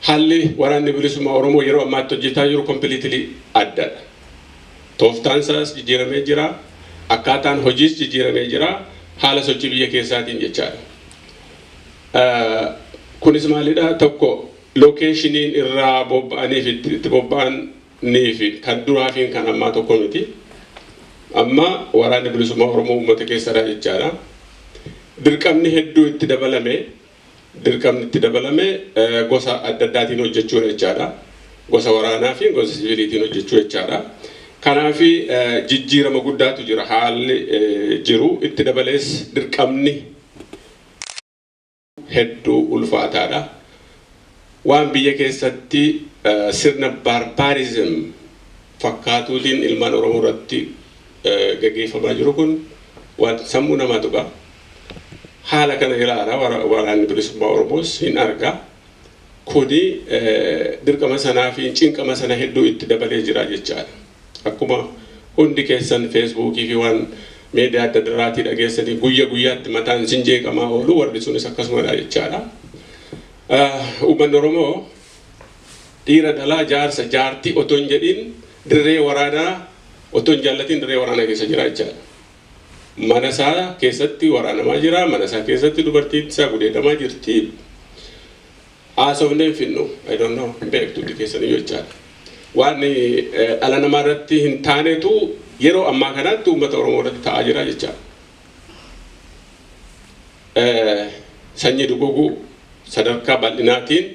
Halli waraanni bilisummaa Oromoo yeroo ammaatti hojjetaa jiru completely addadha. Tooftaan isaas jijjiiramee jira, akkaataan hojiis jijjiiramee jira, haala sochii biyya keessaatiin jechaadha. Kunis maalidha? Tokko lokeeshiniin irraa bobba'aniif itti bobba'anii fi kan duraa fi kan ammaa tokko miti. Amma waraanni bilisummaa Oromoo uummata keessadha jechaadha. Dirqamni hedduu itti dabalame gosa adda addaatiin hojjechuudha jechaadha. Gosa waraanaa fi gosa siviiliitiin hojjechuu jechaadha. Kanaaf jijjiirama guddaatu jira, haalli jiru itti dabalees dirqamni hedduu ulfaataadha. Waan biyya keessatti sirna barbaarizim fakkaatuutiin ilmaan Oromoo irratti gaggeeffamaa jiru kun waan sammuu namaa tuqa. Haala kana ilaala waraanni bilisummaa Oromoos hin arga. Kuni dirqama sanaa fi cinqama sana hedduu itti dabalee jira jechaadha. Akkuma hundi keessan Feesbuukii fi waan miidiyaa adda addaatii dhageessanii guyya guyyaatti mataan isin jeeqamaa oolu, warri sunis akkasumadha jechaadha. Uummanni Oromoo dhiira dhalaa jaarsa jaartii otoo hin jedhin dirree waraanaa otoo hin jaallatiin dirree waraanaa keessa jira jechaadha. Mana isaa keessatti waraanamaa jira, mana isaa keessatti dubartiin isaa gudeedamaa jirti. Haasofnee finnu, I don't know, beektu keessanii jechaadha. Waan dhala namaa irratti hin taanetu yeroo ammaa kanatti uummata Oromoo irratti ta'aa jira jechaadha. Sanyii duguguu sadarkaa bal'inaatiin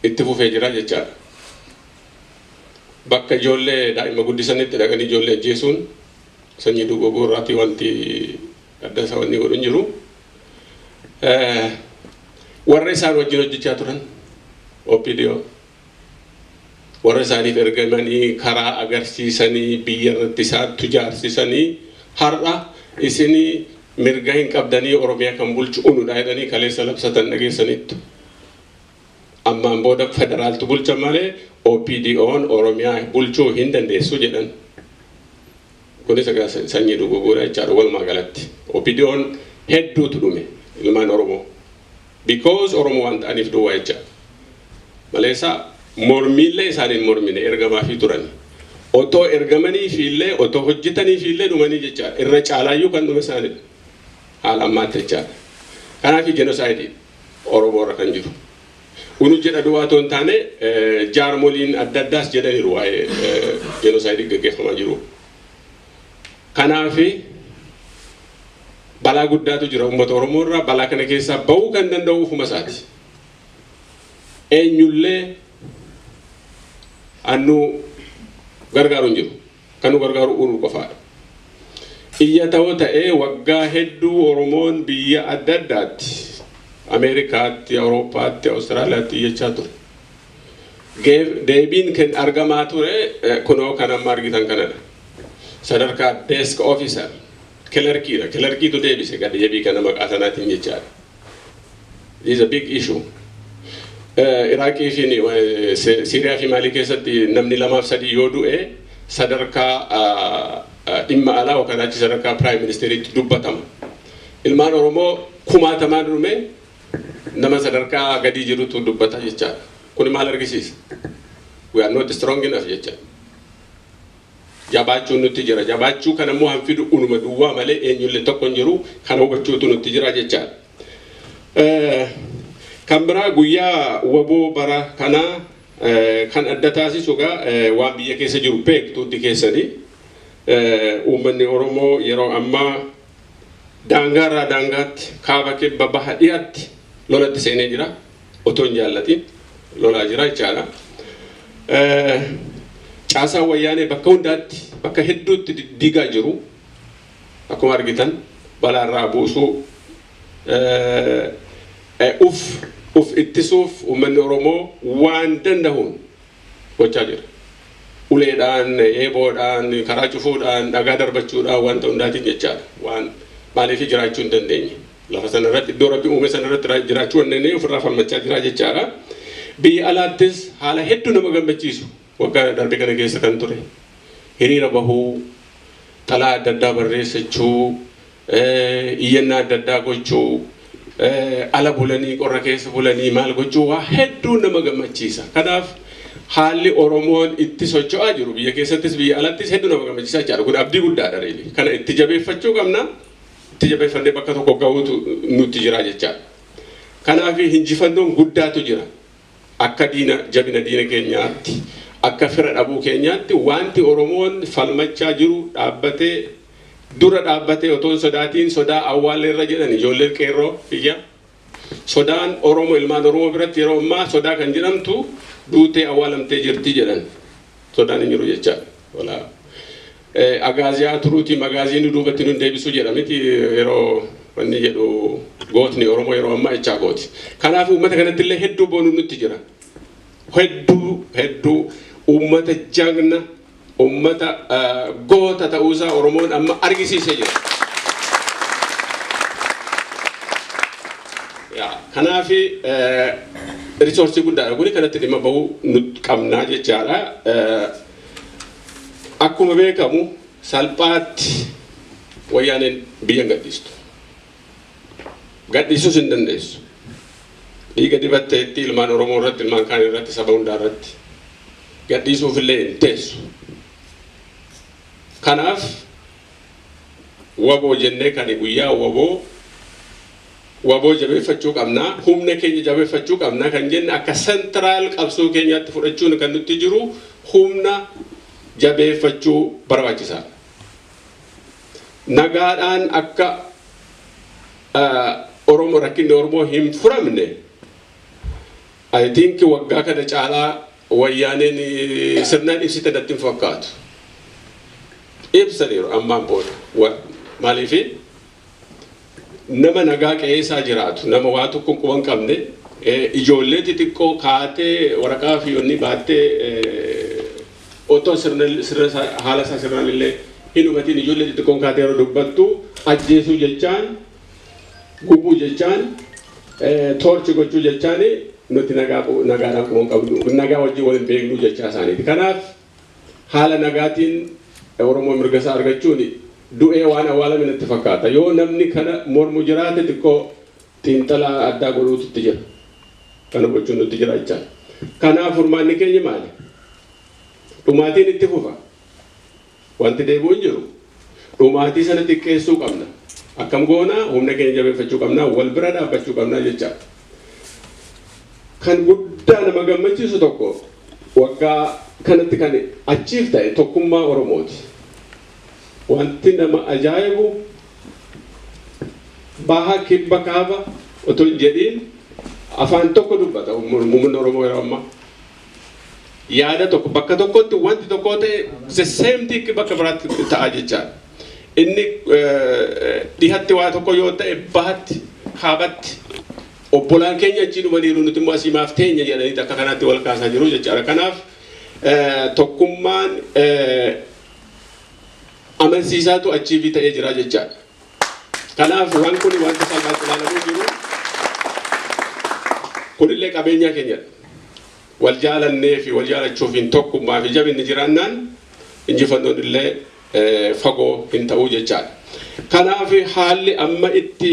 itti fufee jira jechaadha. Bakka ijoollee daa'ima guddisanitti dhaqanii ijoollee ajjeesuun sanyii duguguu irratti wanti adda isa wanni godhu hin jiru. Warra isaan wajjin hojjechaa turan OPDO warra isaaniif ergamanii karaa agarsiisanii biyya irratti isaan tujaarsisanii har'a isinii mirga hin qabdanii Oromiyaa kan bulchu unudha jedhanii kaleessa labsatan dhageessanitti. Ammaan booda federaaltu bulcha malee OPDO'n Oromiyaa bulchuu hin dandeessu jedhan. Kunis sanyii duguguudha jechaadha walumaa galatti. OPDO'n hedduutu dhume ilmaan Oromoo. Because Oromoo waan ta'aniif duwwaa jechaadha. Maleessa mormiillee isaaniin mormine ergamaa fi turani. Otoo ergamanii fi illee otoo hojjetanii fi illee dhumanii jechaadha. Irra caalaayyuu kan dhume isaanidha. Haala ammaatti jechaadha. Kanaaf jenosaayidii Oromoo irra kan jiru. Unu jedha duwwaa otoo hin taane jaarmoliin adda addaas jedhaniiru waa'ee jenosaayidii gaggeeffamaa jiru. Kanaaf balaa guddaatu jira uummata Oromoo irraa. Balaa kana keessaa bahuu kan danda'u ufuma isaati. Eenyullee annu gargaaru hin jiru. Kan nu gargaaru uru qofaadha. Iyya ta'uu ta'ee waggaa hedduu Oromoon biyya adda addaatti Ameerikaatti, Awurooppaatti, Awustiraaliyaatti iyyachaa ture. Deebiin kan argamaa ture kunoo kan amma argitan kanadha. Sadarkaa desk officer clerkiidha. Clerkiitu deebise gadi jebii kana maqaa sanaatiin jechaadha. This is a big issue. Iraaqii fi Siiriyaa fi Maalii keessatti namni 2-3 yoo du'e sadarkaa dhimma alaa yookaan achi sadarkaa prime ministeriitti dubbatama. Ilmaan Oromoo kumaatamaan dhume nama sadarkaa gadi jirutu dubbata jechaadha. Kun maal argisiisa? We are not strong enough jechaadha. Jabaachuun nutti jira. Jabaachuu kan ammoo hanfidu unuma duwwaa malee eenyullee tokko hin jiru. Kan hubachuutu nutti jira jechaadha. Kan biraa guyyaa waboo bara kanaa kan adda taasisu waan biyya keessa jiru beektuutti keessanii uummanni Oromoo yeroo ammaa daangaarraa daangaatti kaaba kibba baha dhiyaatti lolatti seenee jira. Otoo hin jaallatiin lolaa jira jechaadha. Caasaan wayyaanee bakka hundaatti bakka hedduutti diigaa jiru. Akkuma argitan balaarraa buusuu uf ittisuuf uummanni Oromoo waan danda'uun gochaa jira. Uleedhaan, eeboodhaan, karaa cufuudhaan, dhagaa darbachuudhaan wanta hundaatiin jechaadha. Waan maaliif jiraachuu hin dandeenye. Lafa sanarratti iddoo Rabbi uume sanarratti jiraachuu hin dandeenye ofirraa falmachaa jira jechaadha. Biyya alaattis haala hedduu nama gammachiisu waggaa darbe kana keessa kan ture. Hiriira bahuu, xalaa adda addaa barreessachuu, iyyannaa adda addaa gochuu, ala bulanii qorra keessa bulanii maal gochuu waa hedduu nama gammachiisa. Kanaaf haalli Oromoon itti socho'aa jiru biyya keessattis biyya alattis hedduu nama gammachiisaa jira. Kun abdii guddaadha reeli. Kana itti jabeeffachuu qabna. Itti jabeeffannee bakka tokko gahuutu nutti jira jechaadha. Kanaaf hinjifannoon guddaatu jira. Akka jabina diina keenyaatti akka fira dhabuu keenyaatti wanti Oromoon falmachaa jiru dhaabbatee dura dhaabbatee otoon sodaatiin sodaa awwaalleerra jedhan ijoolleen qeerroo biyya sodaan Oromoo ilmaan Oromoo biratti yeroo ammaa sodaa kan jedhamtu duutee awwaalamtee jirti jedhan sodaan hin jiru jechaadha. Walaa agaaziyaa turuuti magaaziin duubatti nun deebisuu jedhamiti yeroo wanni jedhu gootni Oromoo yeroo ammaa echaa gooti. Kanaaf uummata kanatti illee hedduu boonu nutti jira. Hedduu uummata jagna uummata goota ta'uusaa Oromoon amma argisiisee jira. Kanaaf risoorsii guddaadha kuni kanatti dhimma bahuu nuti qabnaa jechaadha. Akkuma beekamu salphaatti wayyaaneen biyya gadhiistu. Gadhiisuus hin dandeessu. Dhiiga dibatteetti ilmaan Oromoo irratti ilmaan kaan irratti saba hundaa irratti gadhiisuuf illee hin teessu. Kanaaf waboo jennee kan guyyaa waboo jabeeffachuu qabnaa humna keenya jabeeffachuu qabnaa kan jenne akka sentraal qabsoo keenyaatti fudhachuun kan nutti jiru humna jabeeffachuu barbaachisaa. Nagaadhaan akka Oromoo rakkinni Oromoo hin furamne I think waggaa kana caalaa wayyaaneen sirnaan ibsite natti hin fakkaatu. Ibsaniiru ammaan booda maaliif nama nagaa qe'eessaa jiraatu nama waa tokko quban qabne ijoollee xixiqqoo kaatee waraqaa fi onni baattee otoo haala isaa sirnaan illee hin hubatiin ijoollee xixiqqoon kaatee yeroo dubbattu ajjeesuu jechaan gubuu jechaan toorchi gochuu jechaan nuti nagaadhaan quban qabnu nagaa wajjin waliin beeknu jechaa isaaniiti. Kanaaf haala nagaatiin Oromoo mirga isaa argachuun du'ee waan awwaalame natti fakkaata. Yoo namni kana mormu jiraate xiqqoo xiinxalaa addaa godhuutti jira. Kana gochuun nutti jira jechaa. Kanaaf furmaanni keenya maali? Dhumaatiin itti fufa. Wanti deebi'u hin jiru. Dhumaatii sana xiqqeessuu qabna. Akkam goonaa humna keenya jabeeffachuu qabnaa wal bira dhaabbachuu qabnaa jechaa. Kan guddaa nama gammachiisu tokko waggaa kanatti kan achiif ta'e tokkummaa Oromooti. Wanti nama ajaa'ibu baha kibba kaaba otoo hin jedhiin afaan tokko dubbata uummanni Oromoo yeroo ammaa. Yaada tokko bakka tokkotti wanti tokko ta'e the same thing bakka biraatti ta'a jechaadha. Inni dhihatti waa tokko yoo ta'e bahatti kaabatti obbolaan keenya achi dhumaniiru nuti immoo asii maaf teenya jedhanii akka kanatti wal kaasaa jiru jechaadha. Kanaaf tokkummaan amansiisaatu achiifi ta'ee jira jechaadha. Kanaaf waan kun wanta salphaatti ilaalamuu jiru kunillee qabeenyaa keenyadha. Wal jaalannee fi wal jaalachuuf hin tokkummaa fi jabinni jiraannaan injifannoon illee fagoo hin ta'uu jechaadha. Kanaaf haalli amma itti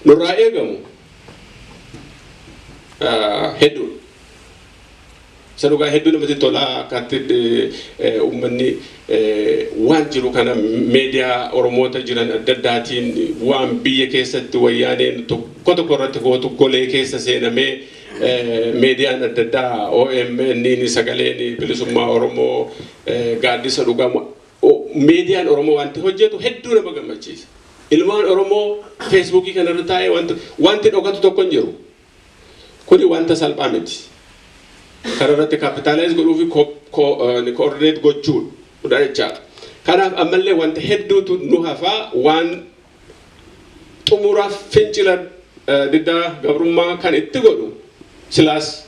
nurraa eegamu hedduu. Sadugaa hedduu namatti tolaa akkatti uummanni waan jiru kana meediyaa Oromoota jiran adda addaatiin waan biyya keessatti wayyaaneen tokko irratti gootu golee keessa seenamee meediyaan adda addaa OMN sagaleen bilisummaa Oromoo gaaddisa dhugamu meediyaan Oromoo wanti hojjetu hedduu nama gammachiisa. Ilmaan Oromoo Facebookii kanarra taa'ee wanti dhokatu tokko hin jiru. Kuni wanta salphaa miti. Kanarratti kapitaalaayis godhuu fi koordineet gochuun jechaadha. Kanaaf ammallee wanta hedduutu nu hafaa waan xumuraaf fincila diddaa gabrummaa kan itti godhu silaas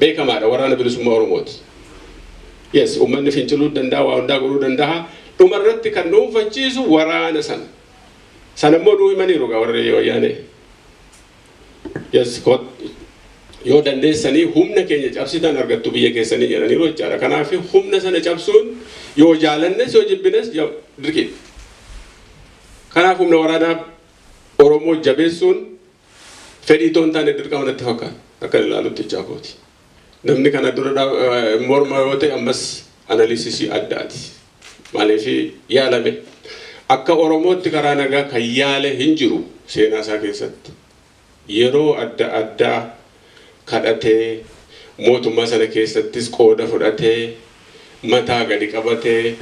beekamaadha waraana bilisummaa Oromooti. Yes, uummanni finciluu danda'a waa hundaa godhuu danda'a. Dhumarratti kan dhuunfachiisu waraana sana. Sana immoo nuu himaniiru warri wayyaanee. Yes, yoo dandeessanii humna keenya cabsitan argattu biyya keessanii jedhaniiru jechaadha. Kanaaf humna sana cabsuun yoo jaalannes yoo jibbines dirqi. Kanaaf humna waraanaa Oromoo jabeessuun fedhii toontaan dirqama natti fakkaata akka ilaalutti jaakooti. Namni kana dura morma yoo ta'e ammas analiisisii addaati. Maaliif yaalame akka Oromootti karaa nagaa kan yaale hin jiru seenaa isaa keessatti. Yeroo adda addaa kadhatee mootummaa sana keessattis qooda fudhatee mataa gadi qabatee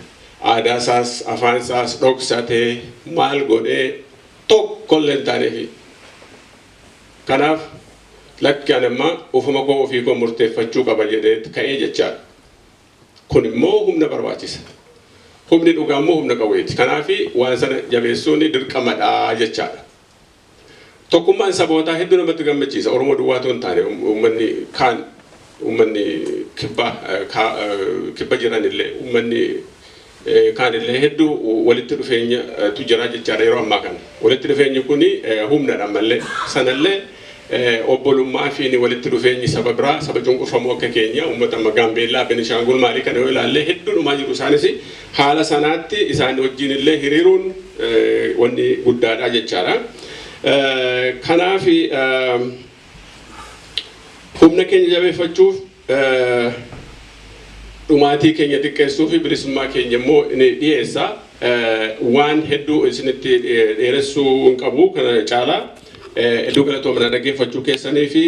aadaa isaas afaan isaas dhoksatee maal godhee tokkollee hin taaneefi. Kanaaf lakki anamma ufuma koo ofii koo murteeffachuu qaba jedhee ka'ee jechaadha. Kun immoo humna barbaachisa. Humni dhugaa immoo humna qawweeti. Kanaaf waan sana jabeessuun dirqamadha jechaadha. Tokkummaan sabootaa hedduu namatti gammachiisa. Oromoo duwwaatu hin taane uummanni kaan uummanni kibba jiranillee uummanni kaanillee hedduu walitti dhufeenya tu jira jechaadha yeroo ammaa kana. Walitti dhufeenyi kuni humnadha mallee sanallee obbolummaa fi walitti dhufeenyi saba biraa saba cunqurfamoo akka keenya uummata Gaambeellaa Benishaangul maalii kana yoo ilaalle hedduu dhumaa jiru isaanis haala sanaatti isaan wajjin illee hiriiruun wanni guddaadha jechaadha. Kanaaf humna keenya jabeeffachuuf dhumaatii keenya xiqqeessuu fi bilisummaa keenya immoo ni dhiyeessa. Waan hedduu isinitti dheeressuu hin qabu kana caalaa hedduu galatoomna dhaggeeffachuu keessanii fi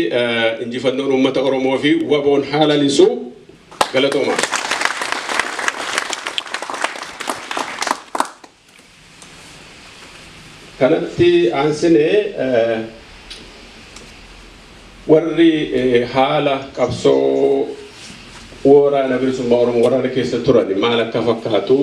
injifannoon uummata Oromoo fi waboon haala lisuu galatooma. Kanatti aansinee warri haala qabsoo waraana bilisummaa Oromoo waraana keessa turan maal akka fakkaatu